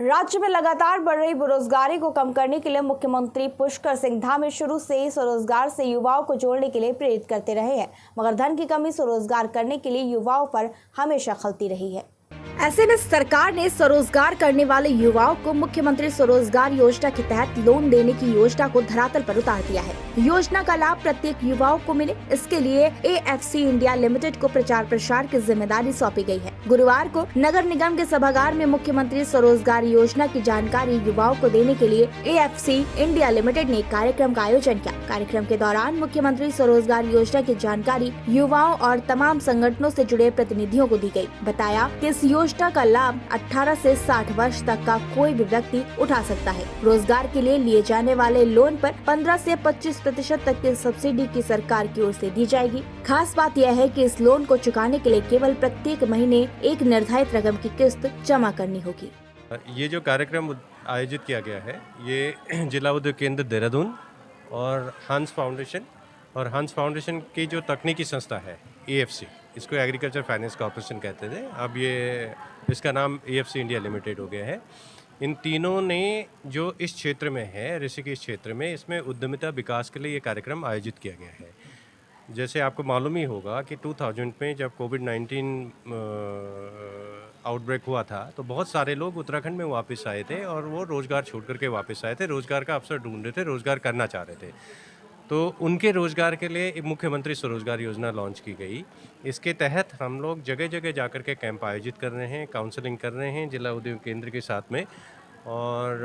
राज्य में लगातार बढ़ रही बेरोजगारी को कम करने के लिए मुख्यमंत्री पुष्कर सिंह धामी शुरू से ही स्वरोजगार से युवाओं को जोड़ने के लिए प्रेरित करते रहे हैं, मगर धन की कमी स्वरोजगार करने के लिए युवाओं पर हमेशा खलती रही है। ऐसे में सरकार ने स्वरोजगार करने वाले युवाओं को मुख्यमंत्री स्वरोजगार योजना के तहत लोन देने की योजना को धरातल पर उतार दिया है। योजना का लाभ प्रत्येक युवाओं को मिले, इसके लिए AFC इंडिया लिमिटेड को प्रचार प्रसार की जिम्मेदारी सौंपी गई है। गुरुवार को नगर निगम के सभागार में मुख्यमंत्री स्वरोजगार योजना की जानकारी युवाओं को देने के लिए AFC इंडिया लिमिटेड ने एक कार्यक्रम का आयोजन किया। कार्यक्रम के दौरान मुख्यमंत्री स्वरोजगार योजना की जानकारी युवाओं और तमाम संगठनों से जुड़े प्रतिनिधियों को दी गई। बताया कि इस योजना का लाभ 18 से 60 वर्ष तक का कोई भी व्यक्ति उठा सकता है। रोजगार के लिए जाने वाले लोन पर 15 से 25% तक की सब्सिडी की सरकार की ओर से दी जाएगी। खास बात यह है कि इस लोन को चुकाने के लिए केवल प्रत्येक महीने एक निर्धारित रकम की किस्त जमा करनी होगी। ये जो कार्यक्रम आयोजित किया गया है, ये जिला उद्योग केंद्र देहरादून और हंस फाउंडेशन की जो तकनीकी संस्था है AFC, इसको एग्रीकल्चर फाइनेंस कॉर्पोरेशन कहते थे, अब ये इसका नाम AFC इंडिया लिमिटेड हो गया है। इन तीनों ने जो इस क्षेत्र में है, ऋषिकेश क्षेत्र में, इसमें उद्यमिता विकास के लिए ये कार्यक्रम आयोजित किया गया है। जैसे आपको मालूम ही होगा कि 2000 में जब कोविड-19 आउटब्रेक हुआ था, तो बहुत सारे लोग उत्तराखंड में वापस आए थे और वो रोज़गार छोड़ करके वापस आए थे, रोज़गार का अवसर ढूंढ रहे थे, रोज़गार करना चाह रहे थे। तो उनके रोज़गार के लिए एक मुख्यमंत्री स्वरोजगार योजना लॉन्च की गई। इसके तहत हम लोग जगह जगह जाकर के कैंप आयोजित कर रहे हैं, काउंसलिंग कर रहे हैं जिला उद्योग केंद्र के साथ में, और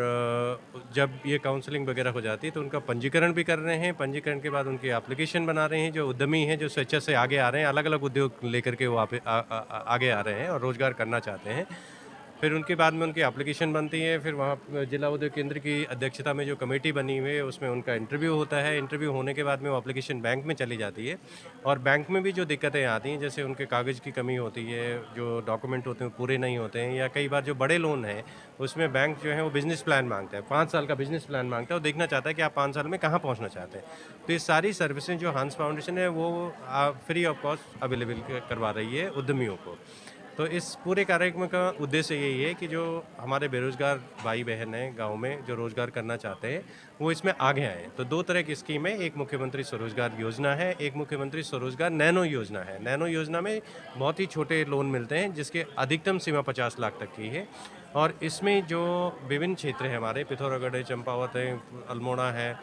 जब ये काउंसलिंग वगैरह हो जाती है तो उनका पंजीकरण भी कर रहे हैं। पंजीकरण के बाद उनकी एप्लीकेशन बना रहे हैं। जो उद्यमी हैं, जो स्वेच्छा से आगे आ रहे हैं, अलग अलग उद्योग लेकर के वो आगे आ रहे हैं और रोज़गार करना चाहते हैं, फिर उनके बाद में उनकी एप्लीकेशन बनती है। फिर वहाँ जिला उद्योग केंद्र की अध्यक्षता में जो कमेटी बनी हुई है, उसमें उनका इंटरव्यू होता है। इंटरव्यू होने के बाद में वो एप्लीकेशन बैंक में चली जाती है, और बैंक में भी जो दिक्कतें आती हैं, जैसे उनके कागज़ की कमी होती है, जो डॉक्यूमेंट होते हैं वो पूरे नहीं होते हैं, या कई बार जो बड़े लोन हैं उसमें बैंक जो है वो बिज़नेस प्लान मांगता है, 5 साल का बिज़नेस प्लान मांगता है, वो देखना चाहता है कि आप 5 साल में कहाँ पहुँचना चाहते हैं। तो ये सारी सर्विसेज जो हंस फाउंडेशन है वो फ्री ऑफ कॉस्ट अवेलेबल करवा रही है उद्यमियों को। तो इस पूरे कार्यक्रम का उद्देश्य यही है कि जो हमारे बेरोजगार भाई बहन हैं गांव में, जो रोज़गार करना चाहते हैं, वो इसमें आगे आएँ। तो 2 तरह की स्कीम है, एक मुख्यमंत्री स्वरोजगार योजना है, एक मुख्यमंत्री स्वरोजगार नैनो योजना है। नैनो योजना में बहुत ही छोटे लोन मिलते हैं, जिसके अधिकतम सीमा 50 लाख तक की है, और इसमें जो विभिन्न क्षेत्र हैं हमारे, पिथौरागढ़ है, चंपावत है, अल्मोड़ा है,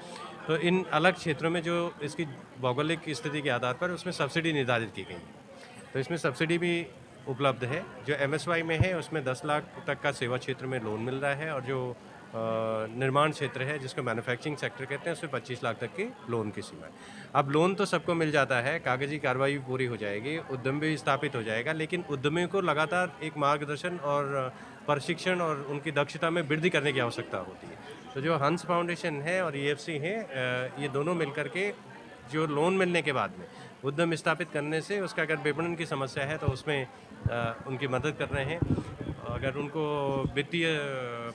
तो इन अलग क्षेत्रों में जो इसकी भौगोलिक स्थिति के आधार पर उसमें सब्सिडी निर्धारित की गई है। तो इसमें सब्सिडी भी उपलब्ध है। जो MSY में है उसमें 10 लाख तक का सेवा क्षेत्र में लोन मिल रहा है, और जो निर्माण क्षेत्र है, जिसको मैन्युफैक्चरिंग सेक्टर कहते हैं, उसमें 25 लाख तक की लोन की सीमा है। अब लोन तो सबको मिल जाता है, कागजी कार्रवाई भी पूरी हो जाएगी, उद्यम भी स्थापित हो जाएगा, लेकिन उद्यमियों को लगातार एक मार्गदर्शन और प्रशिक्षण और उनकी दक्षता में वृद्धि करने की आवश्यकता होती है। तो जो हंस फाउंडेशन है और AFC है, ये दोनों मिलकर के जो लोन मिलने के बाद में उद्यम स्थापित करने से, उसका अगर विपणन की समस्या है तो उसमें उनकी मदद कर रहे हैं। अगर उनको वित्तीय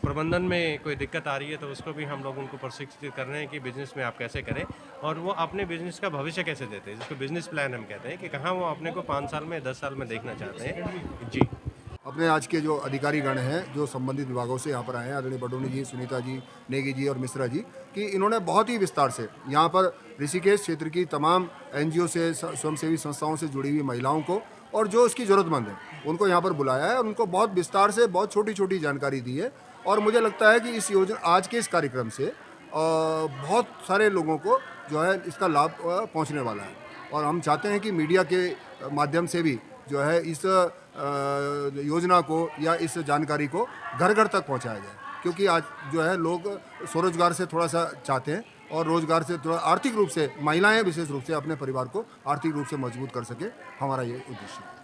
प्रबंधन में कोई दिक्कत आ रही है तो उसको भी हम लोग उनको प्रशिक्षित कर रहे हैं कि बिज़नेस में आप कैसे करें, और वो अपने बिज़नेस का भविष्य कैसे देते हैं, जिसको बिज़नेस प्लान हम कहते हैं, कि कहाँ वो अपने को 5 साल में 10 साल में देखना चाहते हैं। जी। अपने आज के जो अधिकारीगण हैं, जो संबंधित विभागों से यहाँ पर आए हैं, आदरणीय बडोनी जी, सुनीता जी, नेगी जी और मिश्रा जी, कि इन्होंने बहुत ही विस्तार से यहाँ पर ऋषिकेश क्षेत्र की तमाम NGO से, स्वयंसेवी संस्थाओं से जुड़ी हुई महिलाओं को, और जो उसकी ज़रूरतमंद है, उनको यहाँ पर बुलाया है और उनको बहुत विस्तार से बहुत छोटी छोटी जानकारी दी है। और मुझे लगता है कि इस योजना, आज के इस कार्यक्रम से बहुत सारे लोगों को जो है इसका लाभ पहुँचने वाला है, और हम चाहते हैं कि मीडिया के माध्यम से भी जो है इस योजना को या इस जानकारी को घर घर तक पहुंचाया जाए, क्योंकि आज जो है लोग स्वरोजगार से थोड़ा सा चाहते हैं, और रोजगार से थोड़ा आर्थिक रूप से, महिलाएं विशेष रूप से अपने परिवार को आर्थिक रूप से मजबूत कर सके, हमारा ये उद्देश्य है।